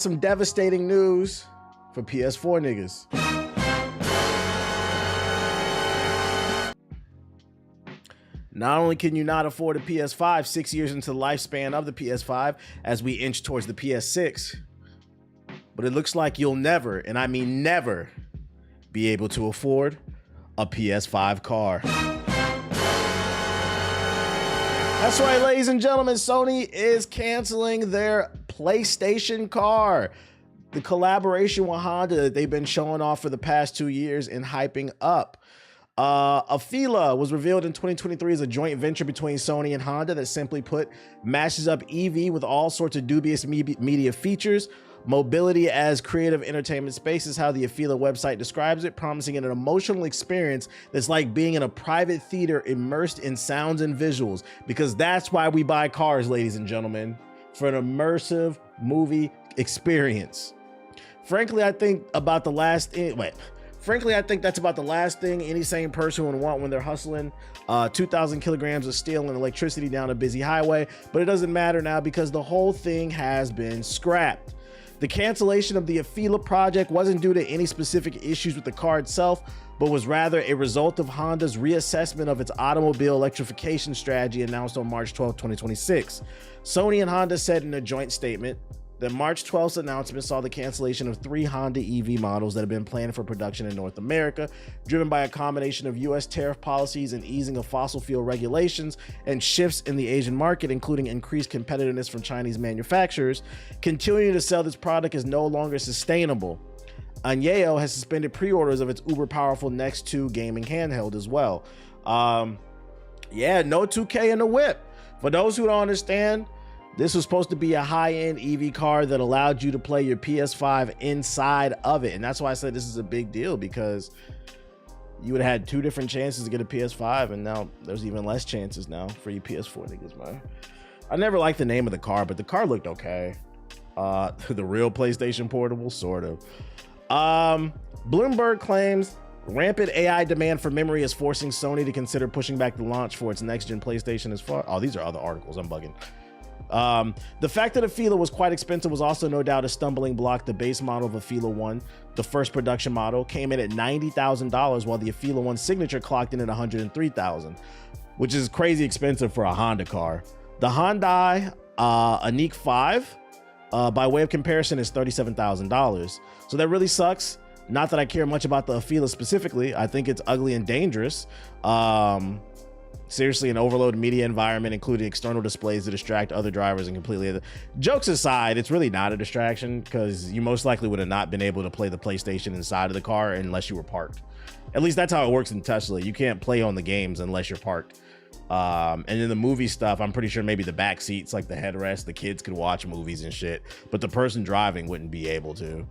Some devastating news for PS4 niggas. Not only can you not afford a PS5 6 years into the lifespan of the PS5 as we inch towards the PS6, but it looks like you'll never, and I mean never, be able to afford a PS5 car. That's right, ladies and gentlemen, Sony is canceling their PlayStation car. The collaboration with Honda that they've been showing off for the past 2 years and hyping up. Afeela was revealed in 2023 as a joint venture between Sony and Honda that, simply put, mashes up EV with all sorts of dubious media features. Mobility as creative entertainment space is how the Afeela website describes it, promising an emotional experience that's like being in a private theater immersed in sounds and visuals, because that's why we buy cars, ladies and gentlemen, for an immersive movie experience. Frankly, I think that's about the last thing any sane person would want when they're hustling 2,000 kilograms of steel and electricity down a busy highway, but it doesn't matter now because the whole thing has been scrapped. The cancellation of the Afeela project wasn't due to any specific issues with the car itself, but was rather a result of Honda's reassessment of its automobile electrification strategy announced on March 12, 2026. Sony and Honda said in a joint statement that March 12th's announcement saw the cancellation of 3 Honda EV models that have been planned for production in North America, driven by a combination of US tariff policies and easing of fossil fuel regulations and shifts in the Asian market, including increased competitiveness from Chinese manufacturers. Continuing to sell this product is no longer sustainable. Anyeo has suspended pre-orders of its uber powerful Next 2 gaming handheld as well. Yeah, no 2K in the whip. For those who don't understand, this was supposed to be a high-end EV car that allowed you to play your PS5 inside of it. And that's why I said this is a big deal, because you would have had 2 different chances to get a PS5, and now there's even less chances now for you PS4 niggas, man. I never liked the name of the car, but the car looked okay. The real PlayStation Portable, sort of. Bloomberg claims rampant AI demand for memory is forcing Sony to consider pushing back the launch for its next-gen PlayStation as far. Oh, these are other articles. I'm bugging. The fact that Afeela was quite expensive was also no doubt a stumbling block. The base model of Afeela 1, the first production model, came in at $90,000, while the Afeela 1 Signature clocked in at $103,000, which is crazy expensive for a Honda car. The Hyundai Ioniq 5, by way of comparison, is $37,000. So that really sucks. Not that I care much about the Afeela specifically. I think it's ugly and dangerous. Seriously, an overload media environment, including external displays to distract other drivers and completely. Jokes aside, it's really not a distraction, because you most likely would have not been able to play the PlayStation inside of the car unless you were parked. At least that's how it works in Tesla. You can't play on the games unless you're parked. And in the movie stuff, I'm pretty sure maybe the back seats, like the headrest, the kids could watch movies and shit, but the person driving wouldn't be able to.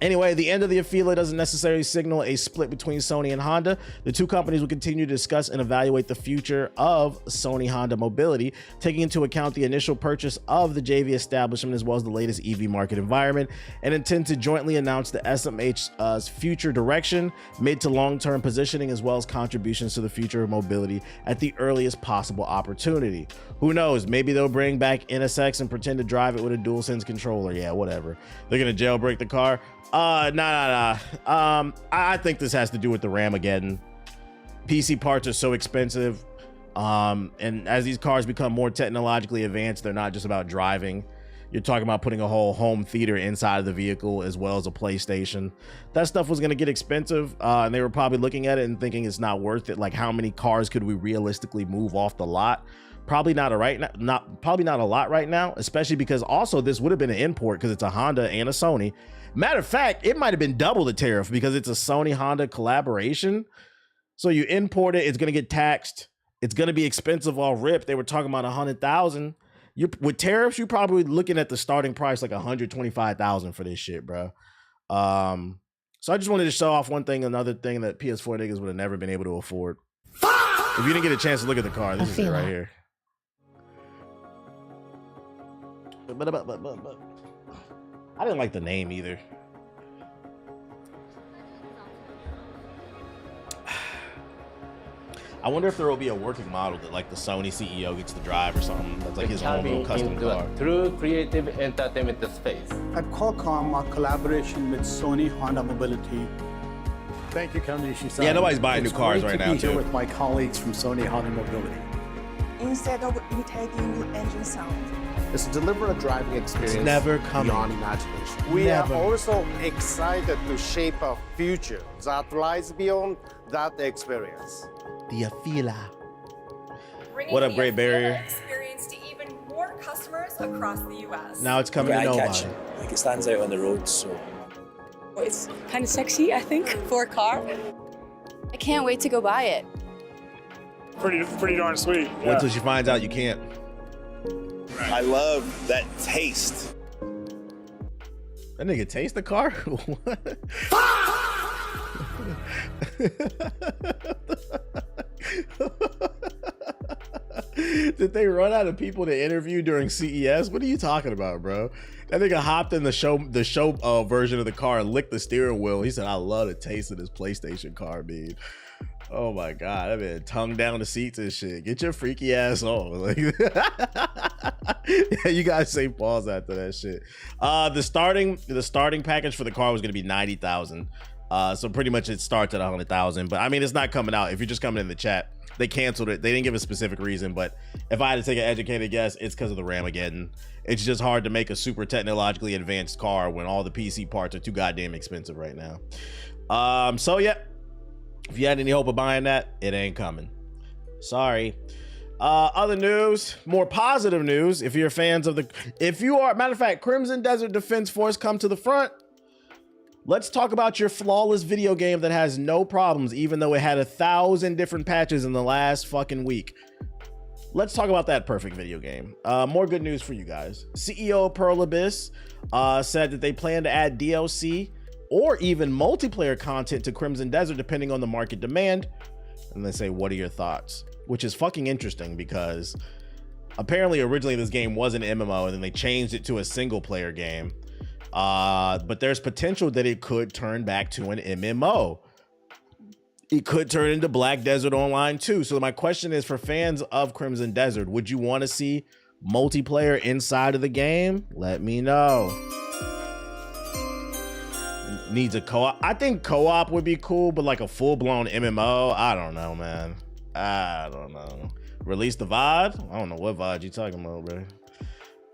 Anyway, the end of the Afeela doesn't necessarily signal a split between Sony and Honda. The two companies will continue to discuss and evaluate the future of Sony Honda mobility, taking into account the initial purchase of the JV establishment as well as the latest EV market environment, and intend to jointly announce the SMH's future direction, mid to long-term positioning, as well as contributions to the future of mobility at the earliest possible opportunity. Who knows? Maybe they'll bring back NSX and pretend to drive it with a DualSense controller. Yeah, whatever. They're gonna jailbreak the car. Nah. I think this has to do with the Ramageddon. PC parts are so expensive. And as these cars become more technologically advanced, they're not just about driving. You're talking about putting a whole home theater inside of the vehicle as well as a PlayStation. That stuff was going to get expensive. And they were probably looking at it and thinking it's not worth it. Like, how many cars could we realistically move off the lot? Probably not a lot right now, especially because also this would have been an import because it's a Honda and a Sony. Matter of fact, it might have been double the tariff because it's a Sony Honda collaboration. So you import it, it's going to get taxed. It's going to be expensive all rip. They were talking about 100,000. With tariffs, you're probably looking at the starting price like 125,000 for this shit, bro. So I just wanted to show off another thing that PS4 niggas would have never been able to afford. If you didn't get a chance to look at the car, this is it right here. But I didn't like the name either. I wonder if there will be a working model that like the Sony CEO gets to drive or something. That's like his own little custom car. True creative entertainment space. At Qualcomm, our collaboration with Sony Honda Mobility. Thank you, Kanishi-san. Yeah, nobody's buying new cars right now, It's great to be too. here with my colleagues from Sony Honda Mobility. Instead of imitating the engine sound, is to deliver a driving experience never coming. beyond imagination. We Never. are also excited to shape a future that lies beyond that experience. The Afila. Bringing What up, the Great Barrier? Afila experience to even more customers across the U.S. Now it's coming to nobody. eye-catching. Like it stands out on the road, so. It's kind of sexy, I think, for a car. I can't wait to go buy it. Pretty darn sweet. Wait till she finds out you can't. I love that taste. That nigga taste the car? What? Did they run out of people to interview during CES? What are you talking about, bro? That nigga hopped in the show version of the car and licked the steering wheel. He said, "I love the taste of this PlayStation car, dude." Oh my god, that man tongue down the seats and shit. Get your freaky ass on. Like, yeah, you guys say pause after that shit. The starting package for the car was gonna be 90,000. So pretty much it starts at 100,000. But I mean, it's not coming out. If you're just coming in the chat, they canceled it. They didn't give a specific reason, but if I had to take an educated guess, it's because of the Ramageddon. It's just hard to make a super technologically advanced car when all the PC parts are too goddamn expensive right now. So yeah, if you had any hope of buying that, it ain't coming. Sorry. Other news, more positive news. If you're fans of matter of fact, Crimson Desert Defense Force, come to the front. Let's talk about your flawless video game that has no problems, even though it had 1,000 different patches in the last fucking week. Let's talk about that perfect video game. More good news for you guys. CEO of Pearl Abyss said that they plan to add DLC or even multiplayer content to Crimson Desert, depending on the market demand. And they say, what are your thoughts? Which is fucking interesting because apparently originally this game was an MMO and then they changed it to a single player game. But there's potential that it could turn back to an MMO. It could turn into Black Desert Online too. So my question is, for fans of Crimson Desert, would you want to see multiplayer inside of the game? Let me know. Needs a co-op. I think co-op would be cool, but like a full-blown MMO, I don't know, man. I don't know. Release the VOD? I don't know what VOD you talking about, bro.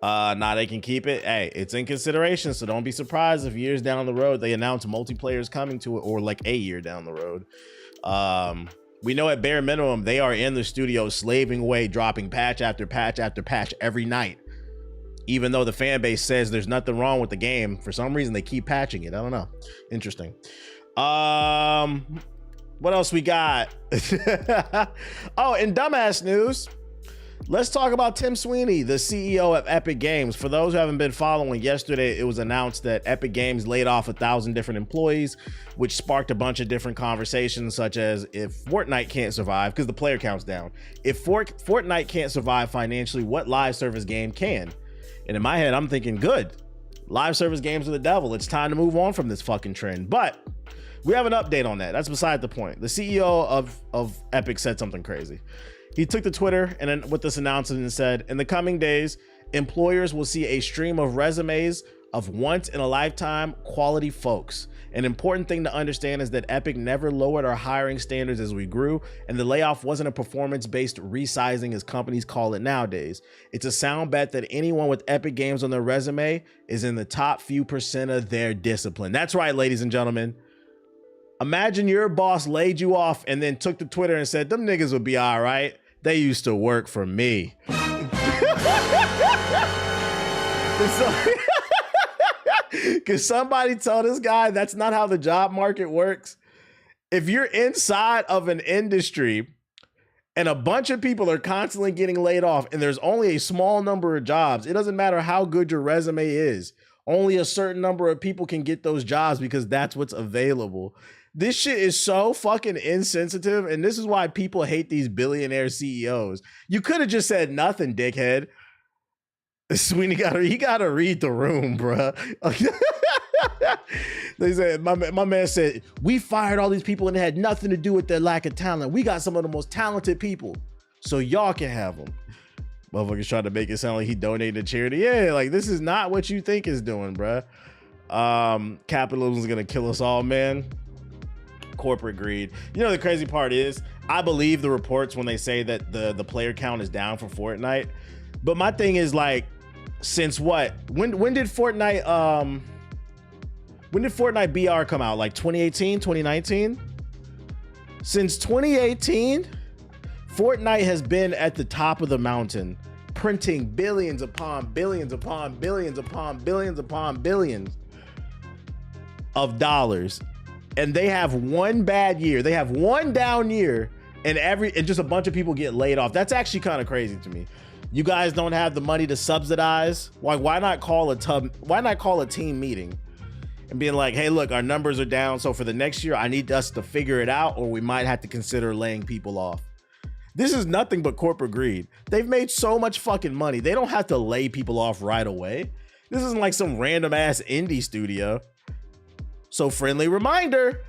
Nah, they can keep it. Hey, it's in consideration, so don't be surprised if years down the road they announce multiplayers coming to it, or like a year down the road. We know at bare minimum they are in the studio slaving away, dropping patch after patch after patch every night. Even though the fan base says there's nothing wrong with the game, for some reason they keep patching it. I don't know. Interesting. What else we got? Oh, in dumbass news, let's talk about Tim Sweeney, the CEO of Epic Games. For those who haven't been following, yesterday it was announced that Epic Games laid off 1,000 different employees, which sparked a bunch of different conversations, such as if Fortnite can't survive, because the player count's down. If Fortnite can't survive financially, what live service game can? And in my head, I'm thinking, good. Live service games are the devil. It's time to move on from this fucking trend. But we have an update on that. That's beside the point. The CEO of Epic said something crazy. He took to Twitter and then with this announcement and said, in the coming days, employers will see a stream of resumes of once in a lifetime quality folks. An important thing to understand is that Epic never lowered our hiring standards as we grew, and the layoff wasn't a performance-based resizing as companies call it nowadays. It's a sound bet that anyone with Epic Games on their resume is in the top few percent of their discipline. That's right, ladies and gentlemen. Imagine your boss laid you off and then took to Twitter and said, them niggas would be all right. They used to work for me. Could somebody tell this guy that's not how the job market works? If you're inside of an industry and a bunch of people are constantly getting laid off and there's only a small number of jobs, it doesn't matter how good your resume is. Only a certain number of people can get those jobs because that's what's available. This shit is so fucking insensitive, and this is why people hate these billionaire CEOs. You could have just said nothing, dickhead. Sweeney gotta read the room, bruh. They said, my man said, we fired all these people and it had nothing to do with their lack of talent. We got some of the most talented people, so y'all can have them. Motherfuckers trying to make it sound like he donated to charity. Yeah, like this is not what you think it's doing, bruh. Capitalism is gonna kill us all, man. Corporate greed. You know, the crazy part is, I believe the reports when they say that the player count is down for Fortnite. But my thing is, like, since what? When did Fortnite BR come out? Like 2018, 2019? Since 2018, Fortnite has been at the top of the mountain, printing billions upon billions upon billions upon billions upon billions of dollars. And they have one bad year. They have one down year, and just a bunch of people get laid off. That's actually kind of crazy to me. You guys don't have the money to subsidize. Why not call a team meeting and being like, hey, look, our numbers are down, so for the next year, I need us to figure it out, or we might have to consider laying people off. This is nothing but corporate greed. They've made so much fucking money. They don't have to lay people off right away. This isn't like some random ass indie studio. So friendly reminder,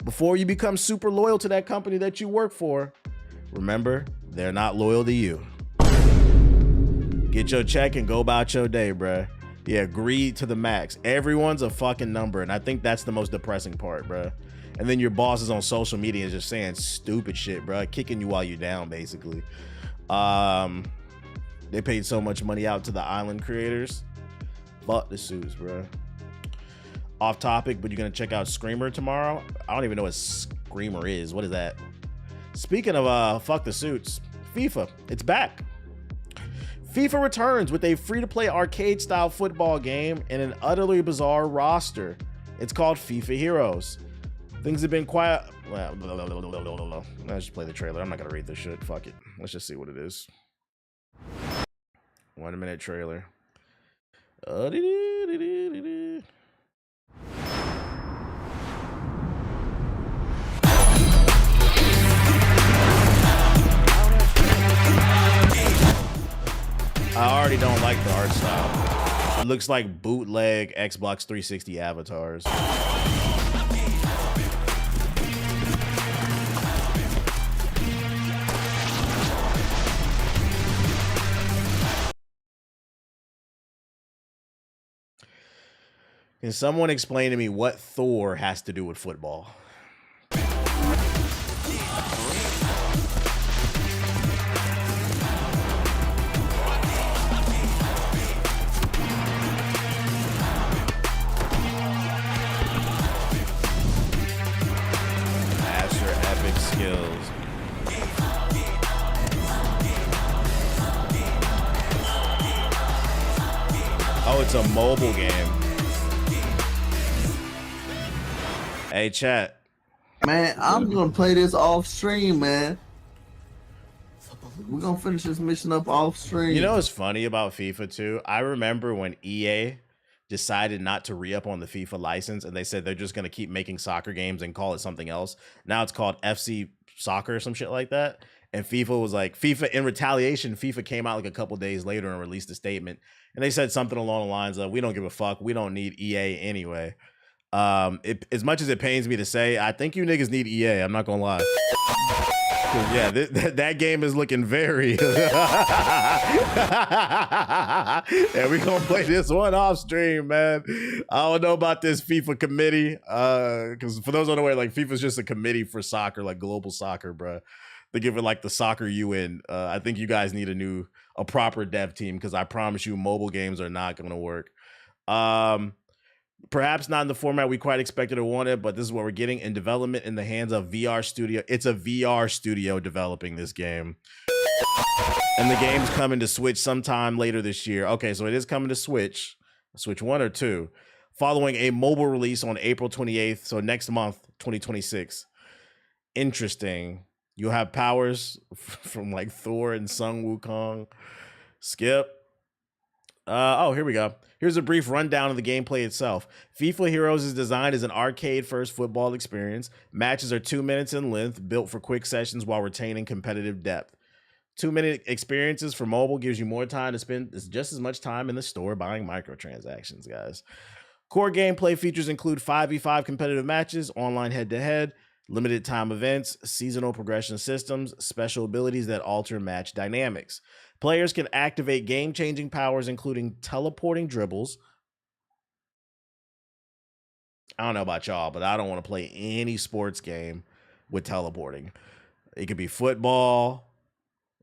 before you become super loyal to that company that you work for, remember, they're not loyal to you. Get your check and go about your day, bruh. Yeah, greed to the max. Everyone's a fucking number, and I think that's the most depressing part, bruh. And then your boss is on social media and just saying stupid shit, bruh, kicking you while you're down, basically. They paid so much money out to the island creators. Fuck the suits, bruh. Off topic, but you're gonna check out Screamer tomorrow. I don't even know what Screamer is. What is that? Speaking of fuck the suits, FIFA, it's back. FIFA returns with a free-to-play arcade-style football game and an utterly bizarre roster. It's called FIFA Heroes. Things have been quiet. Well, let's just play the trailer. I'm not gonna read this shit. Fuck it. Let's just see what it is. 1 minute trailer. I already don't like the art style. It looks like bootleg Xbox 360 avatars. Can someone explain to me what Thor has to do with football? Skills. Oh, it's a mobile game. Hey, chat. Man, I'm gonna play this off stream, man. We're gonna finish this mission up off stream. You know what's funny about FIFA 2? I remember when EA decided not to re-up on the FIFA license, and they said they're just going to keep making soccer games and call it something else. Now it's called FC Soccer or some shit like that. And FIFA was like, in retaliation, FIFA came out like a couple days later and released a statement. And they said something along the lines of, we don't give a fuck. We don't need EA anyway. As much as it pains me to say, I think you niggas need EA. I'm not going to lie. Yeah, that game is looking very. Yeah, we gonna play this one off stream, man. I don't know about this FIFA committee, because for those unaware, like FIFA's just a committee for soccer, like global soccer, bro. They give it like the soccer UN. I think you guys need a proper dev team, because I promise you, mobile games are not gonna work. Perhaps not in the format we quite expected or wanted, but this is what we're getting in development in the hands of VR Studio. It's a VR studio developing this game. And the game's coming to Switch sometime later this year. Okay, so it is coming to Switch 1 or 2, following a mobile release on April 28th, so next month, 2026. Interesting. You'll have powers from like Thor and Sun Wukong. Skip. Oh, here we go. Here's a brief rundown of the gameplay itself. FIFA Heroes is designed as an arcade-first football experience. Matches are 2 minutes in length, built for quick sessions while retaining competitive depth. 2-minute experiences for mobile gives you more time to spend just as much time in the store buying microtransactions, guys. Core gameplay features include 5v5 competitive matches, online head-to-head, limited time events, seasonal progression systems, special abilities that alter match dynamics. Players can activate game-changing powers, including teleporting dribbles. I don't know about y'all, but I don't want to play any sports game with teleporting. It could be football,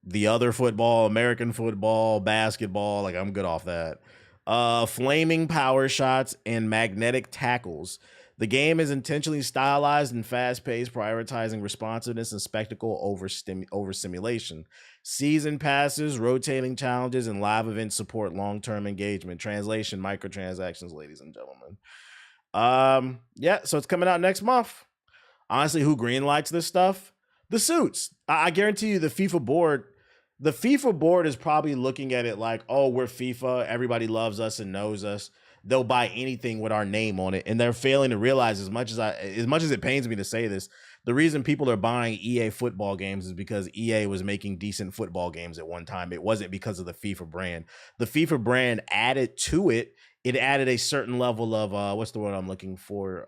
the other football, American football, basketball. Like, I'm good off that. Flaming power shots and magnetic tackles. The game is intentionally stylized and fast-paced, prioritizing responsiveness and spectacle over simulation. Season passes, rotating challenges, and live events support long-term engagement. Translation, microtransactions, ladies and gentlemen. Yeah, so it's coming out next month. Honestly, who greenlights this stuff? The suits. I guarantee you the FIFA board is probably looking at it like, oh, we're FIFA, everybody loves us and knows us. They'll buy anything with our name on it, and they're failing to realize, as much as it pains me to say this, the reason people are buying EA football games is because EA was making decent football games at one time. It wasn't because of the FIFA brand. The FIFA brand added to it. It added a certain level of what's the word I'm looking for?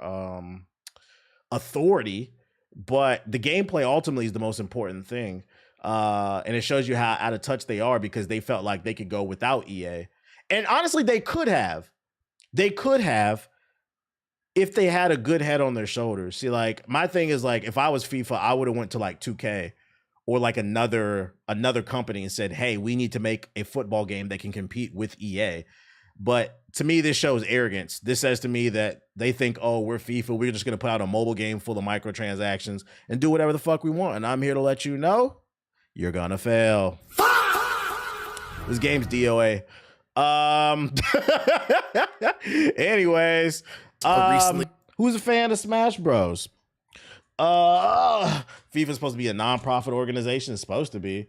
Authority, but the gameplay ultimately is the most important thing. And it shows you how out of touch they are because they felt like they could go without EA. And honestly, they could have. They could have if they had a good head on their shoulders. See, like, my thing is, like, if I was FIFA, I would have went to like 2K or like another company and said, hey, we need to make a football game that can compete with EA. But to me, this shows arrogance. This says to me that they think, oh, we're FIFA. We're just going to put out a mobile game full of microtransactions and do whatever the fuck we want. And I'm here to let you know, you're going to fail. This game's DOA. Anyways, who's a fan of Smash Bros? FIFA's supposed to be a non-profit organization. It's supposed to be.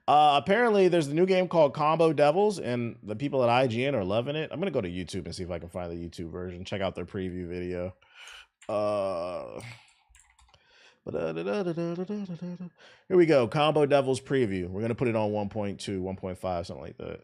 Apparently, there's a new game called Combo Devils, and the people at IGN are loving it. I'm gonna go to YouTube and see if I can find the YouTube version. Check out their preview video. Here we go. Combo Devils preview. We're gonna put it on 1.2, 1.5, something like that.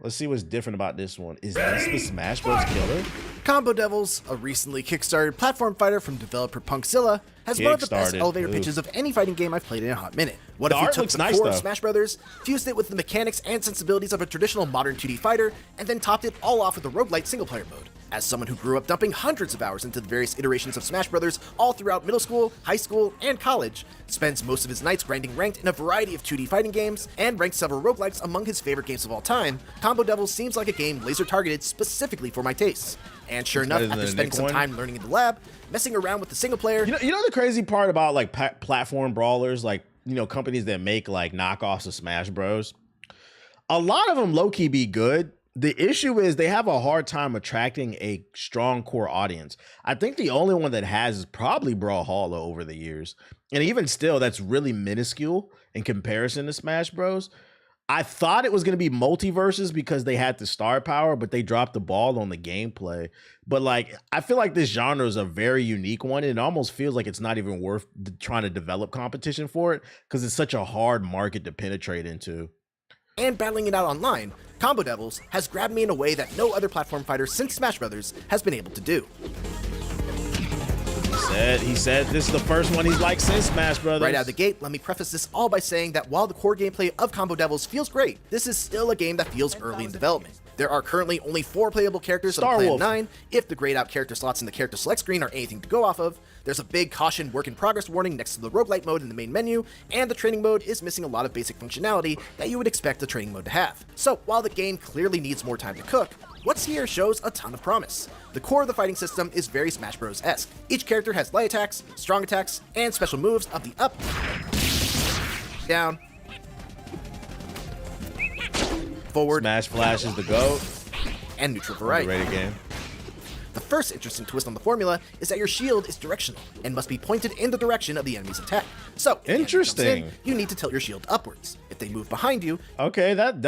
Let's see what's different about this one. Is this the Smash Bros. Killer? Combo Devils, a recently kickstarted platform fighter from developer Punkzilla, has one of the best elevator pitches of any fighting game I've played in a hot minute. What if we took the core of Smash Brothers, fused it with the mechanics and sensibilities of a traditional modern 2D fighter, and then topped it all off with a roguelite single-player mode? As someone who grew up dumping hundreds of hours into the various iterations of Smash Brothers all throughout middle school, high school, and college, spends most of his nights grinding ranked in a variety of 2D fighting games, and ranked several roguelikes among his favorite games of all time, Combo Devils seems like a game laser-targeted specifically for my tastes. And sure enough, after spending some time learning in the lab, messing around with the single player... You know the crazy part about like platform brawlers, like, you know, companies that make like knockoffs of Smash Bros? A lot of them low-key be good. The issue is they have a hard time attracting a strong core audience. I think the only one that has is probably Brawlhalla over the years. And even still, that's really minuscule in comparison to Smash Bros. I thought it was going to be multiverses because they had the star power, but they dropped the ball on the gameplay. But like, I feel like this genre is a very unique one. And it almost feels like it's not even worth trying to develop competition for it because it's such a hard market to penetrate into. And battling it out online, Combo Devils has grabbed me in a way that no other platform fighter since Smash Brothers has been able to do. He said this is the first one he's liked since Smash Brothers. Right out of the gate, let me preface this all by saying that while the core gameplay of Combo Devils feels great, this is still a game that feels early in development. There are currently only 4 playable characters on the plan 9, if the grayed out character slots in the character select screen are anything to go off of. There's a big caution work in progress warning next to the roguelite mode in the main menu, and the training mode is missing a lot of basic functionality that you would expect the training mode to have. So while the game clearly needs more time to cook, what's here shows a ton of promise. The core of the fighting system is very Smash Bros.-esque. Each character has light attacks, strong attacks, and special moves of the up, down, forward, Smash Flash is the GOAT, and neutral variety. Underrated game. The first interesting twist on the formula is that your shield is directional and must be pointed in the direction of the enemy's attack. So, if interesting, you need to tilt your shield upwards. If they move behind you, okay, that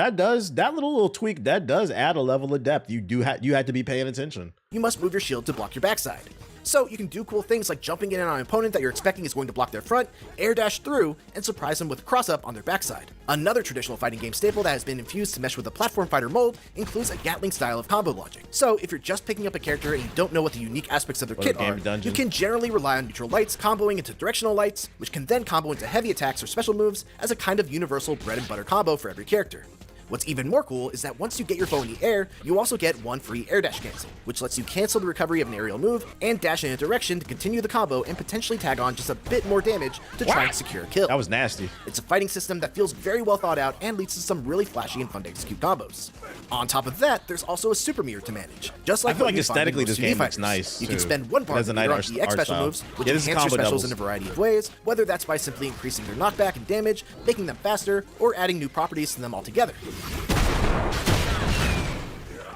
little tweak that does add a level of depth. You had to be paying attention. You must move your shield to block your backside. So you can do cool things like jumping in on an opponent that you're expecting is going to block their front, air dash through, and surprise them with a cross-up on their backside. Another traditional fighting game staple that has been infused to mesh with the platform fighter mold includes a Gatling style of combo logic. So if you're just picking up a character and you don't know what the unique aspects of their kit are, you can generally rely on neutral lights comboing into directional lights, which can then combo into heavy attacks or special moves as a kind of universal bread and butter combo for every character. What's even more cool is that once you get your bow in the air, you also get one free air dash cancel, which lets you cancel the recovery of an aerial move and dash in a direction to continue the combo and potentially tag on just a bit more damage to try and secure a kill. That was nasty. It's a fighting system that feels very well thought out and leads to some really flashy and fun to execute combos. On top of that, there's also a super mirror to manage. Just like I feel like aesthetically this game looks nice. You can spend one bar on EX special moves, which enhance your specials in a variety of ways, whether that's by simply increasing their knockback and damage, making them faster, or adding new properties to them altogether.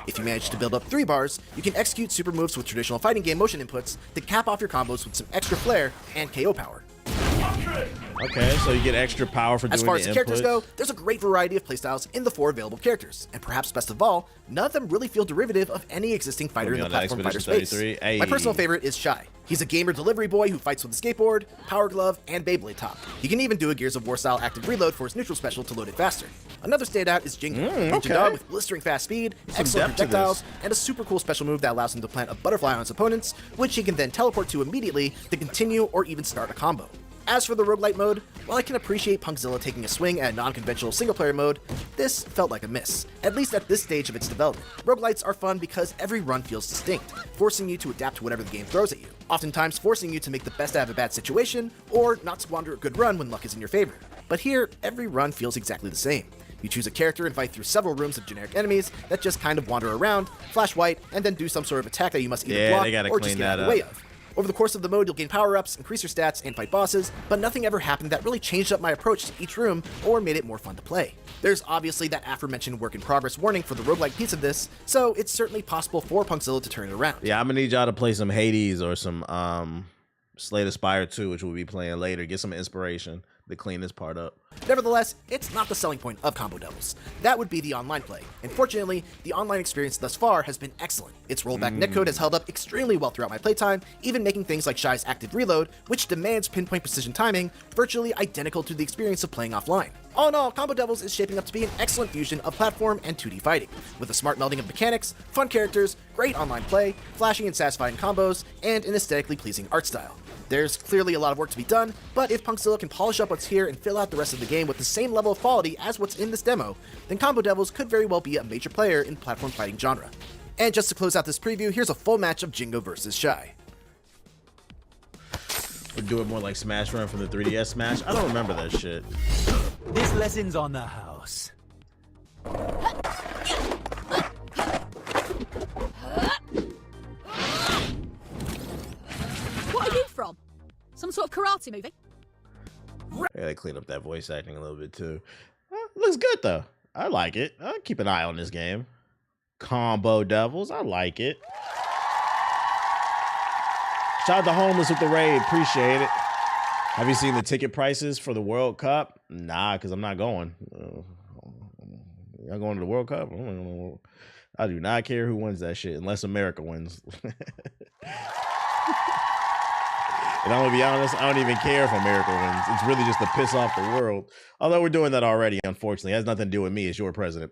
If you manage to build up 3 bars, you can execute super moves with traditional fighting game motion inputs to cap off your combos with some extra flair and KO power. Okay, so you get extra power for doing the inputs. As far as the characters go, there's a great variety of playstyles in the 4 available characters, and perhaps best of all, none of them really feel derivative of any existing fighter in the platform fighter space. Hey. My personal favorite is Shy. He's a gamer delivery boy who fights with a skateboard, power glove, and Beyblade top. He can even do a Gears of War style active reload for his neutral special to load it faster. Another standout is Jingo, Ninja Dog with blistering fast speed, excellent projectiles, and a super cool special move that allows him to plant a butterfly on his opponents, which he can then teleport to immediately to continue or even start a combo. As for the roguelite mode, while I can appreciate Punkzilla taking a swing at a non-conventional single-player mode, this felt like a miss, at least at this stage of its development. Roguelites are fun because every run feels distinct, forcing you to adapt to whatever the game throws at you, oftentimes forcing you to make the best out of a bad situation, or not squander a good run when luck is in your favor. But here, every run feels exactly the same. You choose a character and fight through several rooms of generic enemies that just kind of wander around, flash white, and then do some sort of attack that you must either block or just get out of the way of. Over the course of the mode, you'll gain power-ups, increase your stats, and fight bosses, but nothing ever happened that really changed up my approach to each room or made it more fun to play. There's obviously that aforementioned work-in-progress warning for the roguelike piece of this, so it's certainly possible for Punkzilla to turn it around. Yeah, I'm gonna need y'all to play some Hades or some Slay the Spire 2, which we'll be playing later. Get some inspiration to clean this part up. Nevertheless, it's not the selling point of Combo Devils. That would be the online play, and fortunately, the online experience thus far has been excellent. Its rollback netcode has held up extremely well throughout my playtime, even making things like Shy's active reload, which demands pinpoint precision timing, virtually identical to the experience of playing offline. All in all, Combo Devils is shaping up to be an excellent fusion of platform and 2D fighting, with a smart melding of mechanics, fun characters, great online play, flashy and satisfying combos, and an aesthetically pleasing art style. There's clearly a lot of work to be done, but if Punkzilla can polish up what's here and fill out the rest of the game with the same level of quality as what's in this demo, then Combo Devils could very well be a major player in platform fighting genre. And just to close out this preview, here's a full match of Jingo versus Shy. Or do it more like Smash Run from the 3DS Smash? I don't remember that shit. This lesson's on the house. What are you from? Some sort of karate movie? Yeah, they clean up that voice acting a little bit too. Looks good though. I like it. I'll keep an eye on this game. Combo Devils, I like it. Shout out to Homeless with the raid, appreciate it. Have you seen the ticket prices for the World Cup? Nah, because I'm not going. Y'all going to the World Cup? I do not care who wins that shit unless America wins. And I'm gonna be honest, I don't even care if America wins. It's really just to piss off the world. Although we're doing that already, unfortunately. It has nothing to do with me. It's your president.